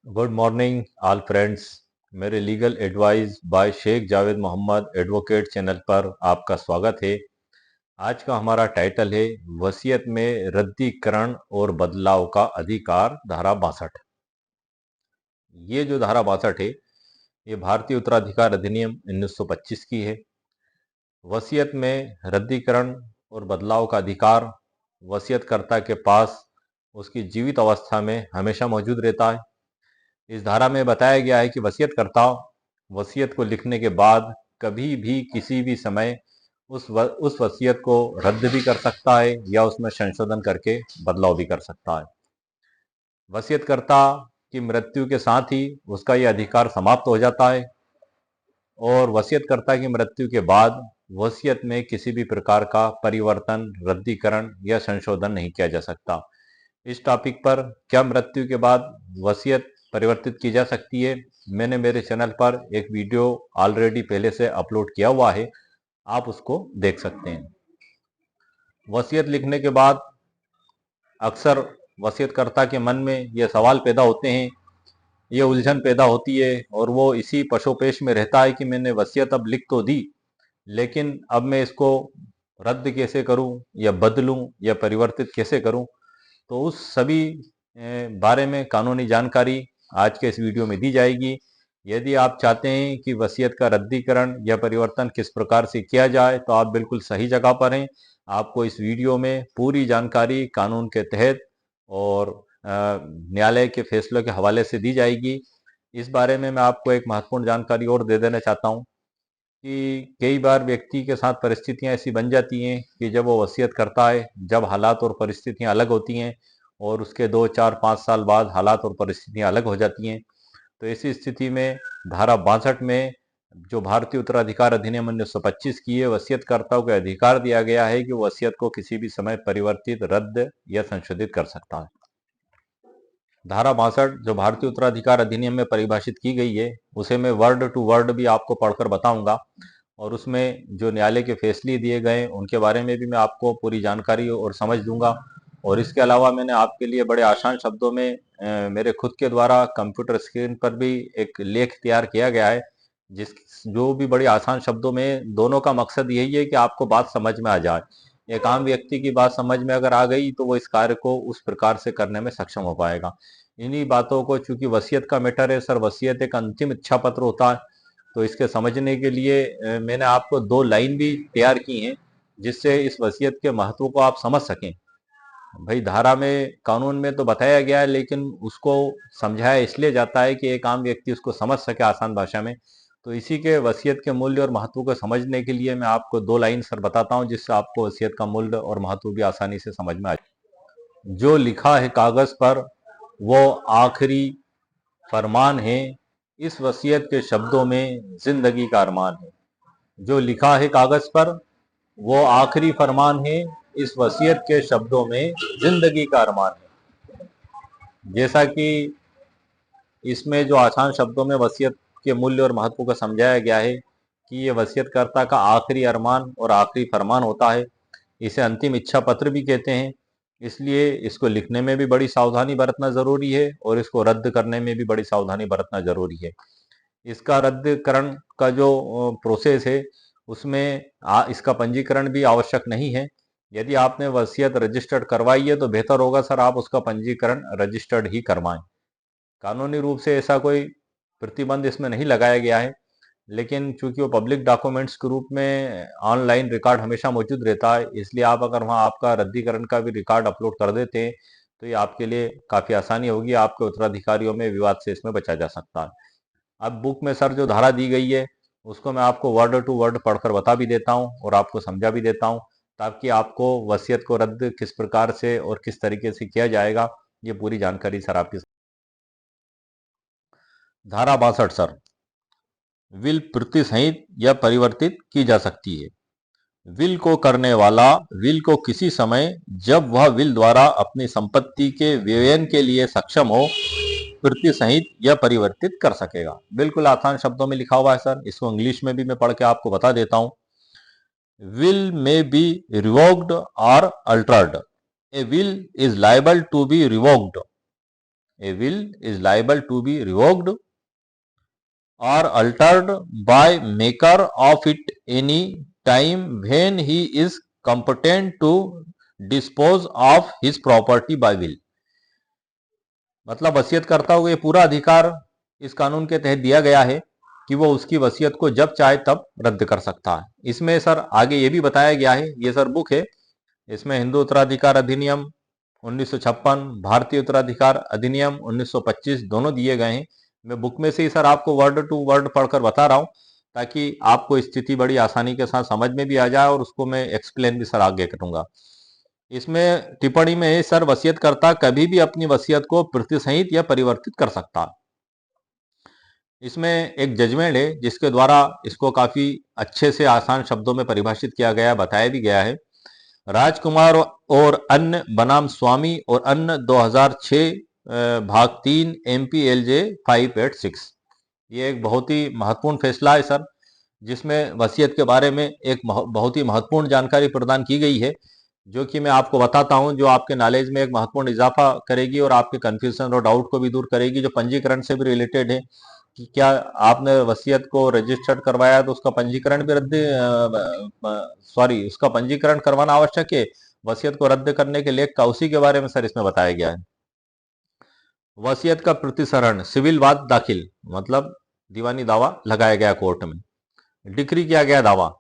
Good morning all friends. मेरे legal advice by Shaikh Javed Mohammad advocate channel पर आपका स्वागत है। आज का हमारा टाइटल है वसीयत में रद्दीकरण और बदलाव का अधिकार, धारा 62। ये जो धारा 62 है ये भारतीय उत्तराधिकार अधिनियम 1925 की है। वसीयत में रद्दीकरण और बदलाव का अधिकार वसीयतकर्ता के पास उसकी जीवित अवस्था में हमेशा मौजूद रहता है। इस धारा में बताया गया है कि वसीयतकर्ता वसीयत को लिखने के बाद कभी भी किसी भी समय उस वसीयत को रद्द भी कर सकता है या उसमें संशोधन करके बदलाव भी कर सकता है। वसीयतकर्ता की मृत्यु के साथ ही उसका यह अधिकार समाप्त हो जाता है और वसीयतकर्ता की मृत्यु के बाद वसीयत में किसी भी प्रकार का परिवर्तन, रद्दीकरण या संशोधन नहीं किया जा सकता। इस टॉपिक पर क्या मृत्यु के बाद वसीयत परिवर्तित की जा सकती है, मैंने मेरे चैनल पर एक वीडियो ऑलरेडी पहले से अपलोड किया हुआ है, आप उसको देख सकते हैं। वसीयत लिखने के बाद अक्सर वसीयतकर्ता के मन में यह सवाल पैदा होते हैं, ये उलझन पैदा होती है और वो इसी पशोपेश में रहता है कि मैंने वसीयत अब लिख तो दी, लेकिन अब मैं इसको रद्द कैसे करूं या बदलूं या परिवर्तित कैसे करूं। तो उस सभी बारे में कानूनी जानकारी आज के इस वीडियो में दी जाएगी। यदि आप चाहते हैं कि वसीयत का रद्दीकरण या परिवर्तन किस प्रकार से किया जाए तो आप बिल्कुल सही जगह पर हैं। आपको इस वीडियो में पूरी जानकारी कानून के तहत और न्यायालय के फैसलों के हवाले से दी जाएगी। इस बारे में मैं आपको एक महत्वपूर्ण जानकारी और दे देना चाहता हूँ कि कई बार व्यक्ति के साथ परिस्थितियां ऐसी बन जाती हैं कि जब वो वसीयत करता है, जब हालात और परिस्थितियां अलग होती हैं और उसके 2, 4, 5 साल बाद हालात और परिस्थितियां अलग हो जाती हैं, तो ऐसी स्थिति में धारा 62 में जो भारतीय उत्तराधिकार अधिनियम 1925 की है, वसीयतकर्ताओं को अधिकार दिया गया है कि वो वसीयत को किसी भी समय परिवर्तित, रद्द या संशोधित कर सकता है। धारा 62 जो भारतीय उत्तराधिकार अधिनियम में परिभाषित की गई है, उसे मैं वर्ड टू वर्ड भी आपको पढ़कर बताऊंगा और उसमें जो न्यायालय के फैसले दिए गए उनके बारे में भी मैं आपको पूरी जानकारी और समझ दूंगा। और इसके अलावा मैंने आपके लिए बड़े आसान शब्दों में मेरे खुद के द्वारा कंप्यूटर स्क्रीन पर भी एक लेख तैयार किया गया है, जिस जो भी बड़े आसान शब्दों में, दोनों का मकसद यही है कि आपको बात समझ में आ जाए। एक आम व्यक्ति की बात समझ में अगर आ गई तो वो इस कार्य को उस प्रकार से करने में सक्षम हो पाएगा। इन्हीं बातों को, चूंकि वसीयत का मैटर है सर, वसीयत एक अंतिम इच्छा पत्र होता है, तो इसके समझने के लिए मैंने आपको 2 लाइन भी तैयार की हैं जिससे इस वसीयत के महत्व को आप समझ सकें। भाई धारा में, कानून में तो बताया गया है, लेकिन उसको समझाया इसलिए जाता है कि एक आम व्यक्ति उसको समझ सके आसान भाषा में। तो इसी के वसीयत के मूल्य और महत्व को समझने के लिए मैं आपको 2 लाइन सर बताता हूँ, जिससे आपको वसीयत का मूल्य और महत्व भी आसानी से समझ में आ जाए। जो लिखा है कागज पर वो आखिरी फरमान है, इस वसीयत के शब्दों में जिंदगी का अरमान है। जो लिखा है कागज पर वो आखिरी फरमान है, इस वसीयत के शब्दों में जिंदगी का अरमान है। जैसा कि इसमें जो आसान शब्दों में वसीयत के मूल्य और महत्व को समझाया गया है कि ये वसीयतकर्ता का आखिरी अरमान और आखिरी फरमान होता है। इसे अंतिम इच्छा पत्र भी कहते हैं, इसलिए इसको लिखने में भी बड़ी सावधानी बरतना जरूरी है और इसको रद्द करने में भी बड़ी सावधानी बरतना जरूरी है। इसका रद्दकरण का जो प्रोसेस है उसमें इसका पंजीकरण भी आवश्यक नहीं है। यदि आपने वसीयत रजिस्टर्ड करवाई है तो बेहतर होगा सर आप उसका पंजीकरण रजिस्टर्ड ही करवाएं। कानूनी रूप से ऐसा कोई प्रतिबंध इसमें नहीं लगाया गया है, लेकिन चूंकि वो पब्लिक डॉक्यूमेंट्स के रूप में ऑनलाइन रिकॉर्ड हमेशा मौजूद रहता है, इसलिए आप अगर वहाँ आपका रद्दीकरण का भी रिकॉर्ड अपलोड कर देते हैं तो ये आपके लिए काफ़ी आसानी होगी, आपके उत्तराधिकारियों में विवाद से इसमें बचा जा सकता है। अब बुक में सर जो धारा दी गई है उसको मैं आपको वर्ड टू वर्ड पढ़कर बता भी देता हूँ और आपको समझा भी देता हूँ, ताकि आपको वसीयत को रद्द किस प्रकार से और किस तरीके से किया जाएगा ये पूरी जानकारी सर आपकी। धारा 62 सर, विल प्रतिसंहित या परिवर्तित की जा सकती है। विल को करने वाला विल को किसी समय, जब वह विल द्वारा अपनी संपत्ति के व्ययन के लिए सक्षम हो, प्रतिसंहित या परिवर्तित कर सकेगा। बिल्कुल आसान शब्दों में लिखा हुआ है सर, इसको इंग्लिश में भी मैं पढ़ के आपको बता देता हूं। विल में बी रिवोक्ड और altered. A will is liable to be revoked a will is liable to be revoked or altered by maker of it any time when he is competent to dispose of his property by will। मतलब वसीयत करता हुआ ये पूरा अधिकार इस कानून के तहत दिया गया है कि वो उसकी वसीयत को जब चाहे तब रद्द कर सकता है। इसमें सर आगे ये भी बताया गया है, ये सर बुक है, इसमें हिंदू उत्तराधिकार अधिनियम 1956, भारतीय उत्तराधिकार अधिनियम 1925 दोनों दिए गए हैं। मैं बुक में से ही सर आपको वर्ड टू वर्ड पढ़कर बता रहा हूं ताकि आपको स्थिति बड़ी आसानी के साथ समझ में भी आ जाए और उसको मैं एक्सप्लेन भी सर आगे करूंगा। इसमें टिप्पणी में सर वसीयतकर्ता कभी भी अपनी वसीयत को प्रतिसंहित या परिवर्तित कर सकता है। इसमें एक जजमेंट है जिसके द्वारा इसको काफी अच्छे से आसान शब्दों में परिभाषित किया गया, बताया भी गया है। राजकुमार और अन्य बनाम स्वामी और अन्य 2006 भाग 3 MPLJ 586। ये एक बहुत ही महत्वपूर्ण फैसला है सर, जिसमें वसीयत के बारे में एक बहुत ही महत्वपूर्ण जानकारी प्रदान की गई है, जो कि मैं आपको बताता हूं, जो आपके नॉलेज में एक महत्वपूर्ण इजाफा करेगी और आपके कंफ्यूजन और डाउट को भी दूर करेगी, जो पंजीकरण से भी रिलेटेड है कि क्या आपने वसीयत को रजिस्टर्ड करवाया तो उसका पंजीकरण भी उसका पंजीकरण करवाना आवश्यक है वसीयत को रद्द करने के लेख का, उसी के बारे में सर इसमें बताया गया है। वसीयत का प्रतिसरण सिविल वाद दाखिल, मतलब दीवानी दावा लगाया गया कोर्ट में, डिक्री किया गया दावा।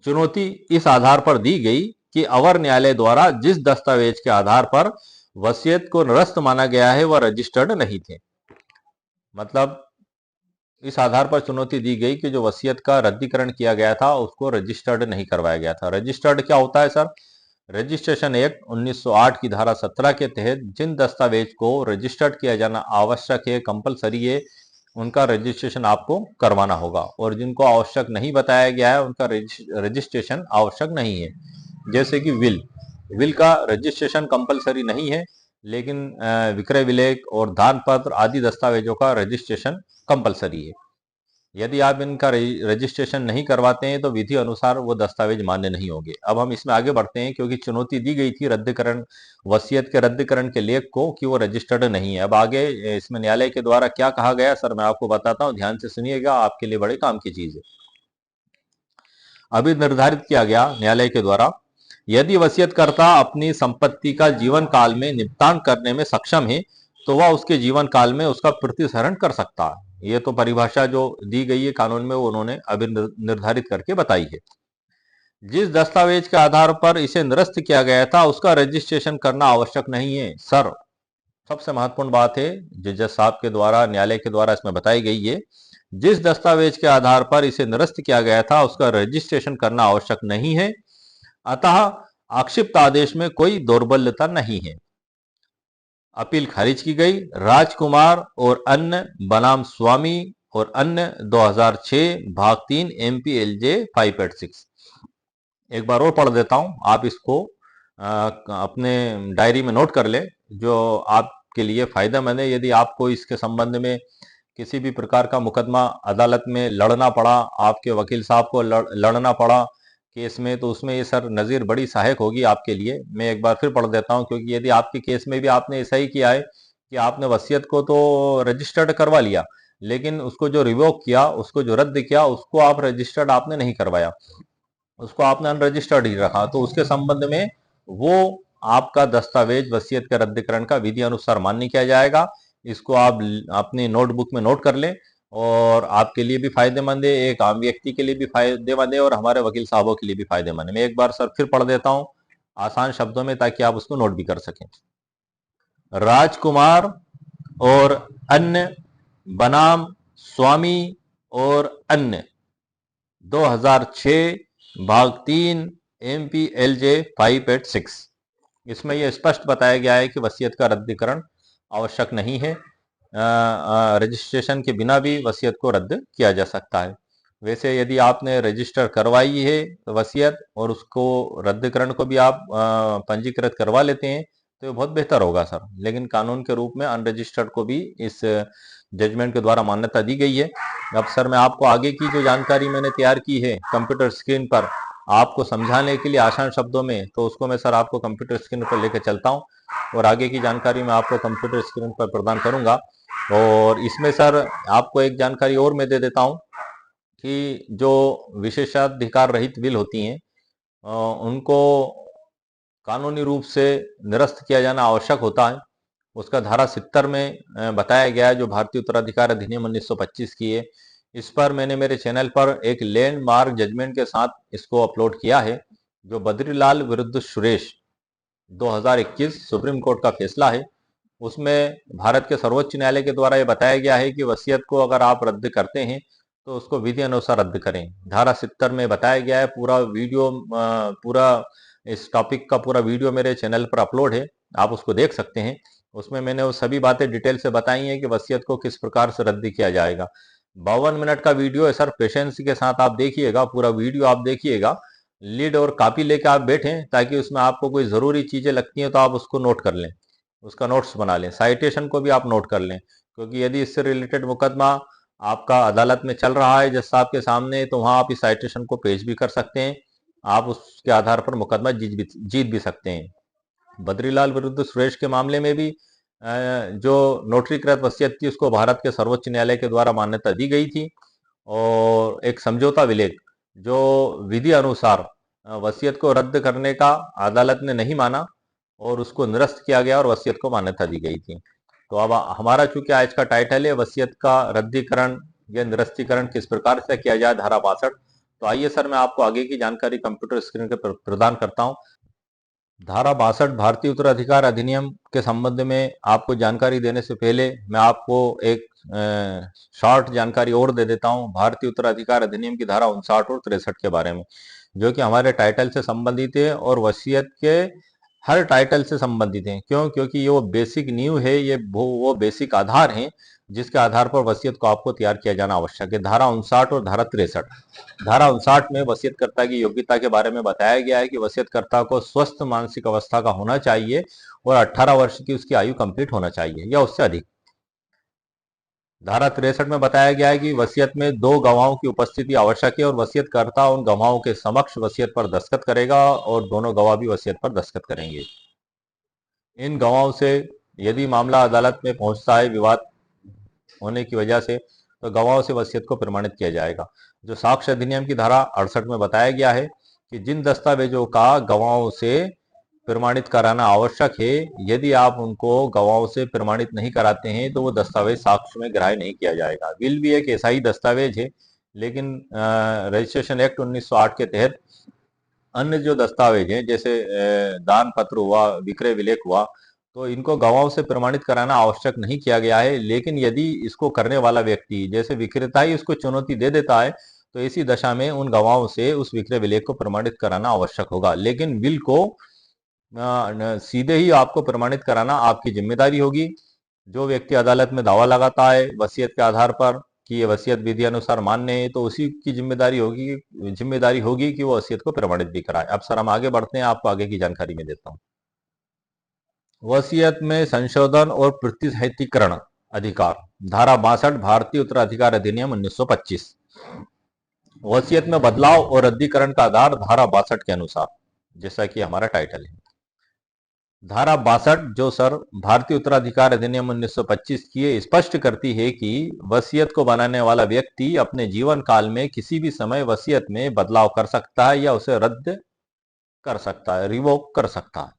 चुनौती इस आधार पर दी गई कि अवर न्यायालय द्वारा जिस दस्तावेज के आधार पर वसीयत को निरस्त माना गया है वह रजिस्टर्ड नहीं थे। मतलब इस आधार पर चुनौती दी गई कि जो वसीयत का रद्दीकरण किया गया था उसको रजिस्टर्ड नहीं करवाया गया था। रजिस्टर्ड क्या होता है सर? रजिस्ट्रेशन एक्ट 1908 की धारा 17 के तहत जिन दस्तावेज को रजिस्टर्ड किया जाना आवश्यक है, कंपलसरी है, उनका रजिस्ट्रेशन आपको करवाना होगा, और जिनको आवश्यक नहीं बताया गया है उनका रजिस्ट्रेशन आवश्यक नहीं है। जैसे कि विल का रजिस्ट्रेशन कंपलसरी नहीं है, लेकिन विक्रय विलेख और दान पत्र आदि दस्तावेजों का रजिस्ट्रेशन कंपलसरी है। यदि आप इनका रजिस्ट्रेशन नहीं करवाते हैं तो विधि अनुसार वो दस्तावेज मान्य नहीं होंगे। अब हम इसमें आगे बढ़ते हैं, क्योंकि चुनौती दी गई थी रद्दीकरण, वसीयत के रद्दीकरण के लेख को कि वो रजिस्टर्ड नहीं है। अब आगे इसमें न्यायालय के द्वारा क्या कहा गया सर, मैं आपको बताता हूं, ध्यान से सुनिएगा, आपके लिए बड़े काम की चीज है। अभी निर्धारित किया गया न्यायालय के द्वारा, यदि वसीयतकर्ता अपनी संपत्ति का जीवन काल में निपटान करने में सक्षम है तो वह उसके जीवन काल में उसका प्रतिसरण कर सकता है। ये तो परिभाषा जो दी गई है कानून में वो उन्होंने अभी निर्धारित करके बताई है। जिस दस्तावेज के आधार पर इसे निरस्त किया गया था उसका रजिस्ट्रेशन करना आवश्यक नहीं है। सर सबसे महत्वपूर्ण बात है जो जज साहब के द्वारा, न्यायालय के द्वारा इसमें बताई गई है, जिस दस्तावेज के आधार पर इसे निरस्त किया गया था उसका रजिस्ट्रेशन करना आवश्यक नहीं है, अतः आक्षिप्त आदेश में कोई दौर्बल्यता नहीं है। अपील खारिज की गई। राजकुमार और अन्य बनाम स्वामी और अन्य 2006 भाग 3 MPLJ 586। एक बार और पढ़ देता हूं, आप इसको अपने डायरी में नोट कर ले, जो आपके लिए फायदेमंद है। यदि आपको इसके संबंध में किसी भी प्रकार का मुकदमा अदालत में लड़ना पड़ा, आपके वकील साहब को लड़ना पड़ा केस में, तो उसमें ये सर नज़ीर बड़ी सहायक होगी आपके लिए। मैं एक बार फिर पढ़ देता हूं, क्योंकि यदि आपके केस में भी आपने ऐसा ही किया है कि आपने वसीयत को तो रजिस्टर्ड करवा लिया, लेकिन उसको जो रिवोक किया, उसको जो रद्द किया, उसको आप रजिस्टर्ड आपने नहीं करवाया, उसको आपने अनरजिस्टर्ड ही रखा, तो उसके संबंध में वो आपका दस्तावेज वसीयत के रद्दीकरण का विधि अनुसार मान्य किया जाएगा। इसको आप अपनी नोटबुक में नोट कर लें, और आपके लिए भी फायदेमंद है, एक आम व्यक्ति के लिए भी फायदेमंद है, और हमारे वकील साहबों के लिए भी फायदेमंद है। मैं एक बार सर फिर पढ़ देता हूं आसान शब्दों में, ताकि आप उसको नोट भी कर सकें। राजकुमार और अन्य बनाम स्वामी और अन्य 2006 भाग 3 MPLJ 586। इसमें यह स्पष्ट बताया गया है कि वसीयत का रद्दीकरण आवश्यक नहीं है, रजिस्ट्रेशन के बिना भी वसीयत को रद्द किया जा सकता है। वैसे यदि आपने रजिस्टर करवाई है वसीयत और उसको रद्दीकरण को भी आप पंजीकृत करवा लेते हैं तो ये बहुत बेहतर होगा सर, लेकिन कानून के रूप में अनरजिस्टर्ड को भी इस जजमेंट के द्वारा मान्यता दी गई है। अब सर मैं आपको आगे की जो जानकारी मैंने तैयार की है कंप्यूटर स्क्रीन पर, आपको समझाने के लिए आसान शब्दों में, तो उसको मैं सर आपको कंप्यूटर स्क्रीन पर लेकर चलता हूँ और आगे की जानकारी मैं आपको कंप्यूटर स्क्रीन पर प्रदान करूंगा। और इसमें सर आपको एक जानकारी और मैं दे देता हूँ कि जो विशेषाधिकार रहित विल होती हैं उनको कानूनी रूप से निरस्त किया जाना आवश्यक होता है। उसका धारा 70 में बताया गया है, जो भारतीय उत्तराधिकार अधिनियम 1925 की है। इस पर मैंने मेरे चैनल पर एक लैंडमार्क जजमेंट के साथ इसको अपलोड किया है, जो बद्रीलाल विरुद्ध सुरेश 2021 सुप्रीम कोर्ट का फैसला है। उसमें भारत के सर्वोच्च न्यायालय के द्वारा ये बताया गया है कि वसीयत को अगर आप रद्द करते हैं तो उसको विधि अनुसार रद्द करें। धारा 70 में बताया गया है। पूरा वीडियो पूरा इस टॉपिक का पूरा वीडियो मेरे चैनल पर अपलोड है, आप उसको देख सकते हैं। उसमें मैंने वो सभी बातें डिटेल से बताई हैं कि वसीयत को किस प्रकार से रद्द किया जाएगा। 52 मिनट का वीडियो है सर, पेशेंस के साथ आप देखिएगा, पूरा वीडियो आप देखिएगा। लीड और कॉपी लेके आप बैठें, ताकि उसमें आपको कोई जरूरी चीजें लगती हैं तो आप उसको नोट कर लें, उसका नोट्स बना लें। साइटेशन को भी आप नोट कर लें, क्योंकि यदि इससे रिलेटेड मुकदमा आपका अदालत में चल रहा है जज साहब के सामने, तो वहां आप इस साइटेशन को पेश भी कर सकते हैं। आप उसके आधार पर मुकदमा जीत भी सकते हैं। बद्रीलाल विरुद्ध सुरेश के मामले में भी जो नोटरीकृत वसीयत थी उसको भारत के सर्वोच्च न्यायालय के द्वारा मान्यता दी गई थी, और एक समझौता विलेख जो विधि अनुसार वसीयत को रद्द करने का अदालत ने नहीं माना और उसको निरस्त किया गया और वसीयत को मान्यता दी गई थी। तो अब हमारा चूंकि आज का टाइटल है वसीयत का रद्दीकरण या निरस्तीकरण किस प्रकार से किया जाए, धारा 62। तो आइए सर मैं आपको आगे की जानकारी कंप्यूटर स्क्रीन पर प्रदान करता हूं। धारा 62 भारतीय उत्तराधिकार अधिनियम के संबंध में आपको जानकारी देने से पहले मैं आपको एक शॉर्ट जानकारी और दे देता हूं भारतीय उत्तराधिकार अधिनियम की धारा 59 और 63 के बारे में, जो कि हमारे टाइटल से संबंधित है और वसीयत के हर टाइटल से संबंधित है। क्यों? क्योंकि ये वो बेसिक नींव है, ये वो बेसिक आधार है जिसके आधार पर वसीयत को आपको तैयार किया जाना आवश्यक है। धारा 59 और धारा 63। धारा 59 में वसीयतकर्ता की योग्यता के बारे में बताया गया है कि वसीयतकर्ता को स्वस्थ मानसिक अवस्था का होना चाहिए और 18 वर्ष की उसकी आयु कंप्लीट होना चाहिए या उससे अधिक। धारा 63 में बताया गया है कि वसीयत में 2 गवाहों की उपस्थिति आवश्यक है और वसीयतकर्ता उन गवाहों के समक्ष वसीयत पर दस्तखत करेगा और दोनों गवाह भी वसीयत पर दस्तखत करेंगे। इन गवाहों से यदि मामला अदालत में पहुंचता है विवाद होने की वजह से, तो गवाहों से वसीयत को प्रमाणित किया जाएगा। जो साक्ष्य अधिनियम की धारा 68 में बताया गया है कि जिन दस्तावेजों का गवाहों से प्रमाणित कराना आवश्यक है, यदि आप उनको गवाहों से प्रमाणित नहीं कराते हैं तो वो दस्तावेज साक्ष्य में ग्राह्य नहीं किया जाएगा। विल भी एक ऐसा ही दस्तावेज है, लेकिन रजिस्ट्रेशन एक्ट 1908 के तहत अन्य जो दस्तावेज हैं जैसे दान पत्र हुआ, विक्रय विलेख हुआ, तो इनको गवाहों से प्रमाणित कराना आवश्यक नहीं किया गया है। लेकिन यदि इसको करने वाला व्यक्ति जैसे विक्रेता ही उसको चुनौती दे देता है, तो इसी दशा में उन गवाहों से उस विक्रय विलेख को प्रमाणित कराना आवश्यक होगा। लेकिन विल को सीधे ही आपको प्रमाणित कराना आपकी जिम्मेदारी होगी। जो व्यक्ति अदालत में दावा लगाता है वसीयत के आधार पर कि ये वसीयत विधि अनुसार मान्य है, तो उसी की जिम्मेदारी होगी कि वो वसीयत को प्रमाणित भी कराए। अब सर हम आगे बढ़ते हैं, आपको आगे की जानकारी में देता हूँ। वसीयत में संशोधन और प्रतिसाहितीकरण अधिकार, धारा 62 भारतीय उत्तराधिकार अधिनियम 1925। वसीयत में बदलाव और रद्दीकरण का आधार धारा 62 के अनुसार, जैसा कि हमारा टाइटल है। धारा 62 जो सर भारतीय उत्तराधिकार अधिनियम 1925 की स्पष्ट करती है कि वसीयत को बनाने वाला व्यक्ति अपने जीवन काल में किसी भी समय वसीयत में बदलाव कर सकता है या उसे रद्द कर सकता है, रिवोक कर सकता है।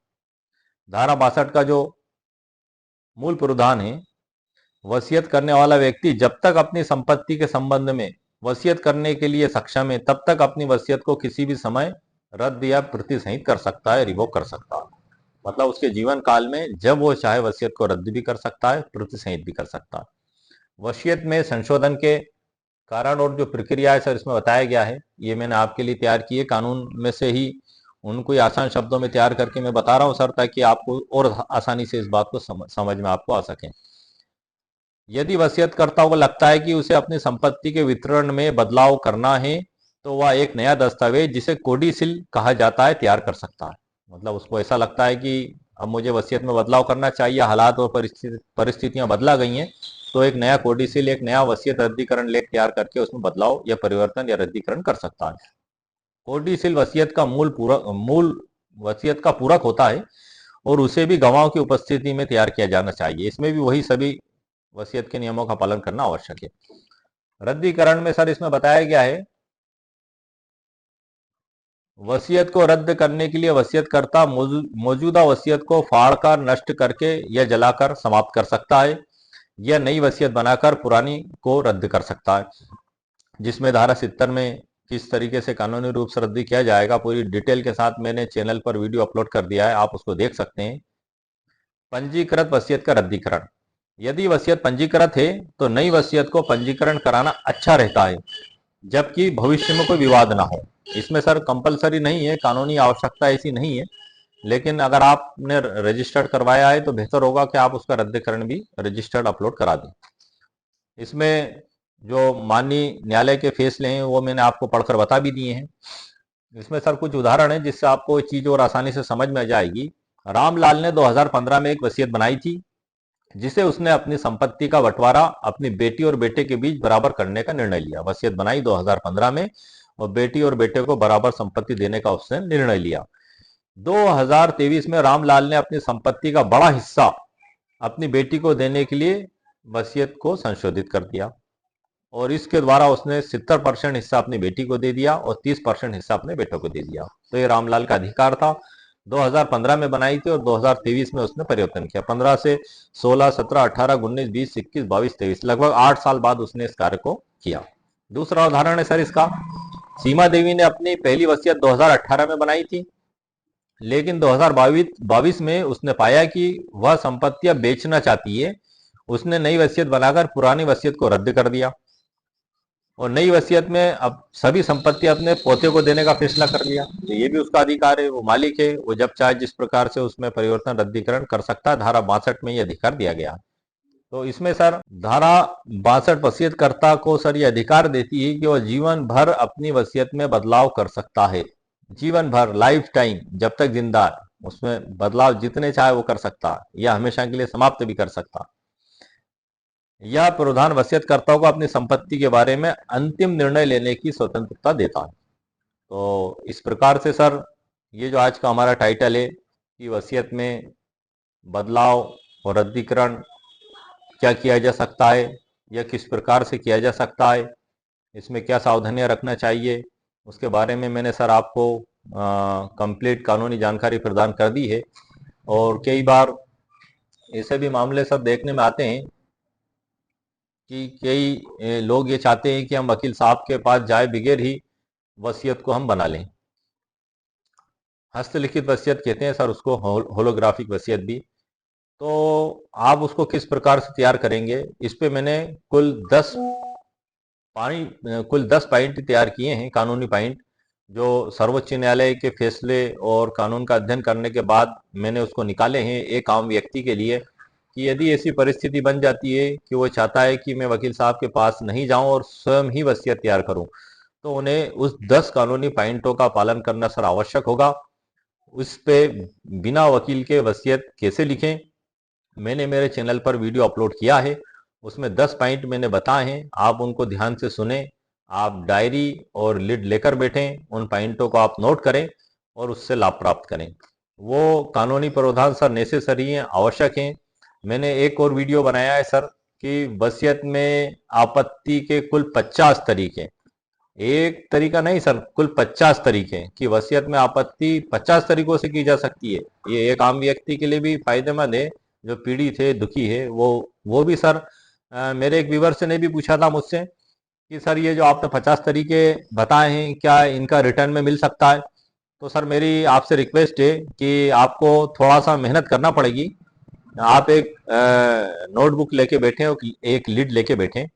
धारा 62 का जो मूल प्रावधान है, वसीयत करने वाला व्यक्ति जब तक अपनी संपत्ति के संबंध में वसीयत करने के लिए सक्षम है, तब तक अपनी वसीयत को किसी भी समय रद्द या प्रतिसंहित कर सकता है, रिवोक कर सकता है। मतलब उसके जीवन काल में जब वो चाहे वसीयत को रद्द भी कर सकता है, प्रतिसंहित भी कर सकता है। वसीयत में संशोधन के कारण और जो प्रक्रिया है सर इसमें बताया गया है, ये मैंने आपके लिए तैयार की है। कानून में से ही उनको आसान शब्दों में तैयार करके मैं बता रहा हूं सर, ताकि आपको और आसानी से इस बात को समझ में आपको आ सके। यदि वसीयतकर्ता को लगता है कि उसे अपनी संपत्ति के वितरण में बदलाव करना है, तो वह एक नया दस्तावेज जिसे कोडिसिल कहा जाता है तैयार कर सकता है। मतलब उसको ऐसा लगता है कि अब मुझे वसीयत में बदलाव करना चाहिए, हालात और परिस्थितियां बदला गई हैं, तो एक नया कोडिसिल, एक नया वसीयत रद्दीकरण लेख तैयार करके उसमें बदलाव या परिवर्तन या रद्दीकरण कर सकता है। कोडीसील वसीयत का मूल वसीयत का पूरक होता है और उसे भी गवाहों की उपस्थिति में तैयार किया जाना चाहिए। इसमें भी वही सभी वसीयत के नियमों का पालन करना आवश्यक है। रद्दीकरण में सर इसमें बताया गया है, वसीयत को रद्द करने के लिए वसीयतकर्ता मौजूदा वसीयत को फाड़कर, नष्ट करके या जलाकर समाप्त कर सकता है या नई वसीयत बनाकर पुरानी को रद्द कर सकता है। जिसमें धारा 70 में किस तरीके से कानूनी रूप से रद्द किया जाएगा पूरी डिटेल के साथ मैंने चैनल पर वीडियो अपलोड कर दिया है, आप उसको देख सकते हैं। पंजीकृत वसीयत का रद्दीकरण, यदि वसीयत पंजीकृत है तो नई वसीयत को पंजीकरण कराना अच्छा रहता है, जबकि भविष्य में कोई विवाद ना हो। इसमें सर कंपलसरी नहीं है, कानूनी आवश्यकता ऐसी नहीं है, लेकिन अगर आपने रजिस्टर्ड करवाया है तो बेहतर होगा कि आप उसका रद्दीकरण भी रजिस्टर्ड अपलोड करा दें। इसमें जो माननीय न्यायालय के फैसले हैं वो मैंने आपको पढ़कर बता भी दिए हैं। इसमें सर कुछ उदाहरण है जिससे आपको ये चीज और आसानी से समझ में आ जाएगी। रामलाल ने 2015 में एक वसीयत बनाई थी, जिसे उसने अपनी संपत्ति का बंटवारा अपनी बेटी और बेटे के बीच बराबर करने का निर्णय लिया। वसीयत बनाई 2015 में और बेटी और बेटे को बराबर संपत्ति देने का उसने निर्णय लिया। 2023 में रामलाल ने अपनी संपत्ति का बड़ा हिस्सा अपनी बेटी को देने के लिए वसीयत को संशोधित कर दिया और इसके द्वारा उसने 70% हिस्सा अपनी बेटी को दे दिया और 30% हिस्सा अपने बेटों को दे दिया। तो ये रामलाल का अधिकार था, 2015 में बनाई थी और 2023 में उसने परिवर्तन किया। 15 से 16, 17, 18, 19, 20, 21, 22, 23 लगभग 8 साल बाद उसने इस कार्य को किया। दूसरा उदाहरण है सर इसका, सीमा देवी ने अपनी पहली वसीयत 2018 में बनाई थी, लेकिन 2022 में उसने पाया कि वह संपत्तियां बेचना चाहती है। उसने नई वसीयत बनाकर पुरानी वसीयत को रद्द कर दिया और नई वसीयत में अब सभी संपत्ति अपने पोते को देने का फैसला कर लिया। तो ये भी उसका अधिकार है, वो मालिक है, वो जब चाहे जिस प्रकार से उसमें परिवर्तन रद्दीकरण कर सकता है। धारा 62 में ये अधिकार दिया गया। तो इसमें सर धारा 62 वसीयतकर्ता को सर ये अधिकार देती है कि वह जीवन भर अपनी वसीयत में बदलाव कर सकता है। जीवन भर, लाइफ टाइम, जब तक जिंदा है उसमें बदलाव जितने चाहे वो कर सकता है या हमेशा के लिए समाप्त भी कर सकता है। यह प्रावधान वसीयतकर्ताओं को अपनी संपत्ति के बारे में अंतिम निर्णय लेने की स्वतंत्रता देता है। तो इस प्रकार से सर ये जो आज का हमारा टाइटल है कि वसीयत में बदलाव और रद्दीकरण क्या किया जा सकता है या किस प्रकार से किया जा सकता है, इसमें क्या सावधानियां रखना चाहिए, उसके बारे में मैंने सर आपको कंप्लीट कानूनी जानकारी प्रदान कर दी है। और कई बार ऐसे भी मामले सर देखने में आते हैं कि कई लोग ये चाहते हैं कि हम वकील साहब के पास जाए बगैर ही वसीयत को हम बना लें। हस्तलिखित वसीयत कहते हैं सर उसको, होलोग्राफिक वसीयत भी। तो आप उसको किस प्रकार से तैयार करेंगे, इस पे मैंने कुल 10 पॉइंट तैयार किए हैं, कानूनी पॉइंट, जो सर्वोच्च न्यायालय के फैसले और कानून का अध्ययन करने के बाद मैंने उसको निकाले हैं एक आम व्यक्ति के लिए, कि यदि ऐसी परिस्थिति बन जाती है कि वो चाहता है कि मैं वकील साहब के पास नहीं जाऊं और स्वयं ही वसीयत तैयार करूं, तो उन्हें उस 10 कानूनी पॉइंटों का पालन करना सर आवश्यक होगा। उस पे बिना वकील के वसीयत कैसे लिखें, मैंने मेरे चैनल पर वीडियो अपलोड किया है, उसमें 10 पॉइंट मैंने बताए हैं, आप उनको ध्यान से सुने, आप डायरी और लिड लेकर बैठें, उन पॉइंटों को आप नोट करें और उससे लाभ प्राप्त करें। वो कानूनी प्रावधान सर नेसेसरी हैं, आवश्यक हैं। मैंने एक और वीडियो बनाया है सर कि वसीयत में आपत्ति के कुल 50 तरीके, एक तरीका नहीं सर, कुल 50 तरीके कि वसीयत में आपत्ति 50 तरीकों से की जा सकती है। ये एक आम व्यक्ति के लिए भी फायदेमंद है जो पीड़ित है, दुखी है। वो भी सर मेरे एक व्यूअर्स ने भी पूछा था मुझसे कि सर ये जो आपने 50 तरीके बताए हैं क्या इनका रिटर्न में मिल सकता है। तो सर मेरी आपसे रिक्वेस्ट है कि आपको थोड़ा सा मेहनत करना पड़ेगी। आप एक नोटबुक लेके बैठे हो, एक लीड लेके बैठे,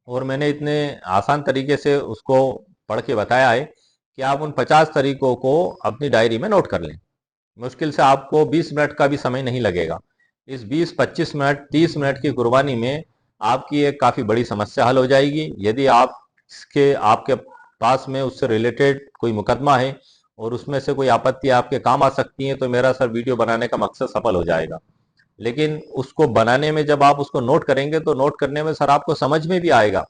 और मैंने इतने आसान तरीके से उसको पढ़ के बताया है कि आप उन 50 तरीकों को अपनी डायरी में नोट कर लें। मुश्किल से आपको 20 मिनट का भी समय नहीं लगेगा। इस 20, 25 मिनट, 30 मिनट की कुर्बानी में आपकी एक काफ़ी बड़ी समस्या हल हो जाएगी। यदि आपके पास में उससे रिलेटेड कोई मुकदमा है और उसमें से कोई आपत्ति आपके काम आ सकती है, तो मेरा सर वीडियो बनाने का मकसद सफल हो जाएगा। लेकिन उसको बनाने में जब आप उसको नोट करेंगे तो नोट करने में सर आपको समझ में भी आएगा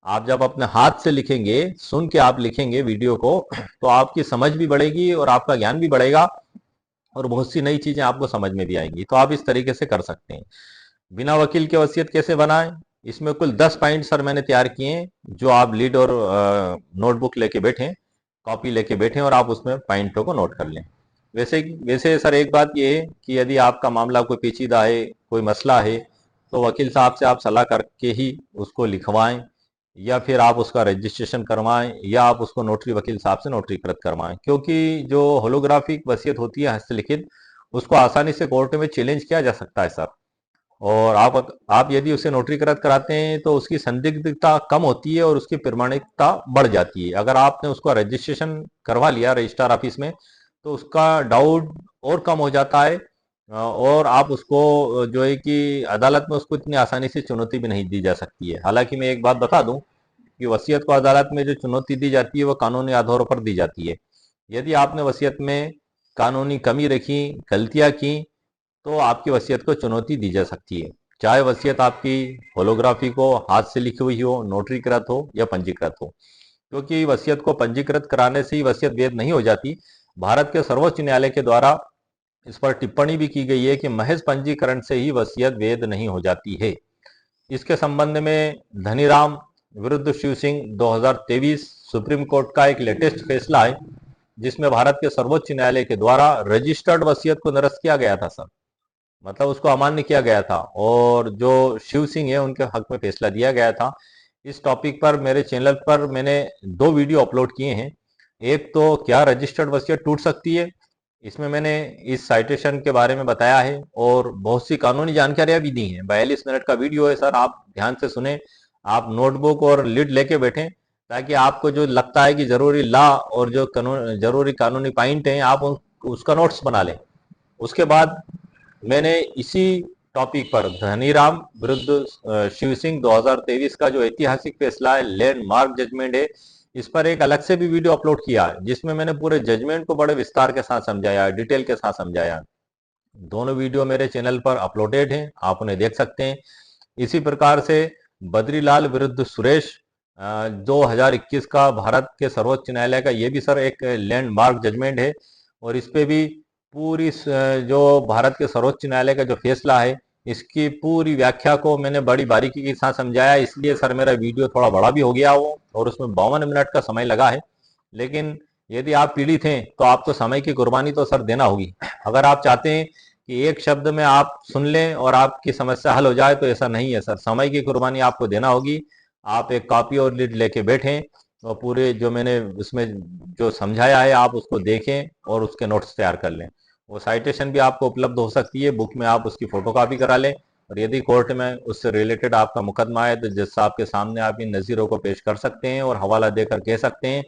आप जब अपने हाथ से लिखेंगे, सुन के आप लिखेंगे वीडियो को, तो आपकी समझ भी बढ़ेगी और आपका ज्ञान भी बढ़ेगा और बहुत सी नई चीजें आपको समझ में भी आएंगी। तो आप इस तरीके से कर सकते हैं। बिना वकील के वसीयत कैसे बनाएं? इसमें कुल 10 पॉइंट सर मैंने तैयार किए हैं, जो आप लीड और नोटबुक लेके बैठे, कॉपी लेके बैठे और आप उसमें पॉइंटों को नोट कर लें। वैसे वैसे सर एक बात ये है कि यदि आपका मामला कोई पेचीदा है, कोई मसला है, तो वकील साहब से आप सलाह करके ही उसको लिखवाएं, या फिर आप उसका रजिस्ट्रेशन करवाएं, या आप उसको नोटरी वकील साहब से नोटरीकृत करवाएं। क्योंकि जो होलोग्राफिक वसीयत होती है हस्तलिखित, उसको आसानी से कोर्ट में चैलेंज किया जा सकता है सर। और आप यदि उसे नोटरीकृत कराते हैं तो उसकी संदिग्धता कम होती है और उसकी प्रमाणिकता बढ़ जाती है। अगर आपने उसका रजिस्ट्रेशन करवा लिया रजिस्ट्रार ऑफिस में, तो उसका डाउट और कम हो जाता है, और आप उसको जो है कि अदालत में उसको इतनी आसानी से चुनौती भी नहीं दी जा सकती है। हालांकि मैं एक बात बता दूं कि वसीयत को अदालत में जो चुनौती दी जाती है वो कानूनी आधारों पर दी जाती है। यदि आपने वसीयत में कानूनी कमी रखी, गलतियां की, तो आपकी वसीयत को चुनौती दी जा सकती है। चाहे वसीयत आपकी होलोग्राफी को हाथ से लिखी हुई हो, नोटरीकृत हो या पंजीकृत हो। क्योंकि वसीयत को पंजीकृत कराने से ही वसीयत वैध नहीं हो जाती। भारत के सर्वोच्च न्यायालय के द्वारा इस पर टिप्पणी भी की गई है कि महज पंजीकरण से ही वसीयत वैध नहीं हो जाती है। इसके संबंध में धनीराम विरुद्ध शिव सिंह 2023 सुप्रीम कोर्ट का एक लेटेस्ट फैसला है, जिसमें भारत के सर्वोच्च न्यायालय के द्वारा रजिस्टर्ड वसीयत को निरस्त किया गया था सर। मतलब उसको अमान्य किया गया था, और जो शिव सिंह है उनके हक में फैसला दिया गया था। इस टॉपिक पर मेरे चैनल पर मैंने 2 वीडियो अपलोड किए हैं। एक तो क्या रजिस्टर्ड वसीयत टूट सकती है, इसमें मैंने इस साइटेशन के बारे में बताया है और बहुत सी कानूनी जानकारियां भी दी हैं। 42 मिनट का वीडियो है सर, आप ध्यान से सुने, आप नोटबुक और लीड लेके बैठें, ताकि आपको जो लगता है कि जरूरी लॉ और जो कानून जरूरी कानूनी पॉइंट हैं, आप उसका नोट्स बना लें। उसके बाद मैंने इसी टॉपिक पर धनीराम विरुद्ध शिव सिंह 2023 का जो ऐतिहासिक फैसला है, लैंडमार्क जजमेंट है, इस पर एक अलग से भी वीडियो अपलोड किया है, जिसमें मैंने पूरे जजमेंट को बड़े विस्तार के साथ समझाया, डिटेल के साथ समझाया। दोनों वीडियो मेरे चैनल पर अपलोडेड हैं, आप उन्हें देख सकते हैं। इसी प्रकार से बद्रीलाल विरुद्ध सुरेश 2021 का भारत के सर्वोच्च न्यायालय का ये भी सर एक लैंडमार्क जजमेंट है, और इस पे भी पूरी जो भारत के सर्वोच्च न्यायालय का जो फैसला है, इसकी पूरी व्याख्या को मैंने बड़ी बारीकी के साथ समझाया। इसलिए सर मेरा वीडियो थोड़ा बड़ा भी हो गया वो, और उसमें 52 मिनट का समय लगा है। लेकिन यदि आप पीड़ित हैं तो आपको समय की कुर्बानी तो सर देना होगी। अगर आप चाहते हैं कि एक शब्द में आप सुन लें और आपकी समस्या हल हो जाए, तो ऐसा नहीं है सर, समय की कुर्बानी आपको देना होगी। आप एक कॉपी और लीड लेके बैठें और पूरे जो मैंने उसमें जो समझाया है आप उसको देखें और उसके नोट्स तैयार कर लें। वो साइटेशन भी आपको उपलब्ध हो सकती है बुक में, आप उसकी फोटोकॉपी करा लें। और यदि कोर्ट में उससे रिलेटेड आपका मुकदमा है, तो जज साहब के सामने आप इन नज़ीरों को पेश कर सकते हैं और हवाला देकर कह सकते हैं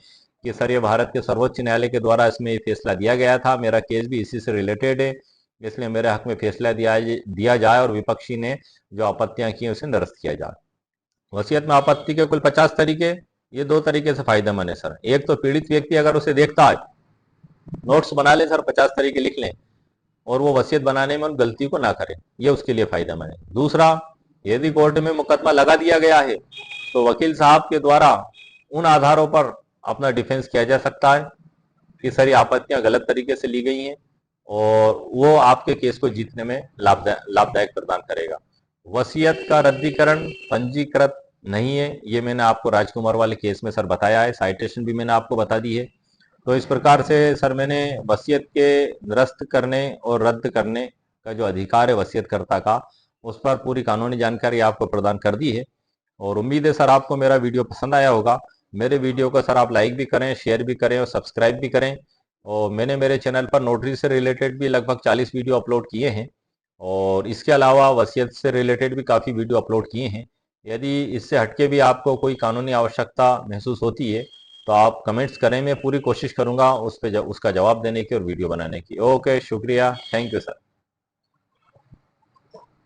कि सर ये भारत के सर्वोच्च न्यायालय के द्वारा इसमें ये फैसला दिया गया था, मेरा केस भी इसी से रिलेटेड है, इसलिए मेरे हक में फैसला दिया जाए और विपक्षी ने जो आपत्तियां की उसे निरस्त किया जाए। वसीयत में आपत्ति के कुल 50 तरीके, ये 2 तरीके से फायदेमंद है सर। एक तो पीड़ित व्यक्ति अगर उसे देखता है, नोट्स बना ले सर, 50 तरीके लिख लें और वो वसीयत बनाने में उन गलती को ना करें, ये उसके लिए फायदेमंद है। दूसरा, यदि कोर्ट में मुकदमा लगा दिया गया है, तो वकील साहब के द्वारा उन आधारों पर अपना डिफेंस किया जा सकता है कि सारी आपत्तियां गलत तरीके से ली गई हैं, और वो आपके केस को जीतने में लाभदायक प्रदान करेगा। वसीयत का रद्दीकरण पंजीकृत नहीं है, ये मैंने आपको राजकुमार वाले केस में सर बताया है, साइटेशन भी मैंने आपको बता दी है। तो इस प्रकार से सर मैंने वसीयत के निरस्त करने और रद्द करने का जो अधिकार है वसीयतकर्ता का, उस पर पूरी कानूनी जानकारी आपको प्रदान कर दी है। और उम्मीद है सर आपको मेरा वीडियो पसंद आया होगा। मेरे वीडियो को सर आप लाइक भी करें, शेयर भी करें और सब्सक्राइब भी करें। और मैंने मेरे चैनल पर नोटरी से रिलेटेड भी लगभग 40 वीडियो अपलोड किए हैं, और इसके अलावा वसीयत से रिलेटेड भी काफ़ी वीडियो अपलोड किए हैं। यदि इससे हटके भी आपको कोई कानूनी आवश्यकता महसूस होती है, तो आप कमेंट्स करें, मैं पूरी कोशिश करूंगा उस पे उसका जवाब देने की और वीडियो बनाने की। ओके, शुक्रिया, थैंक यू सर।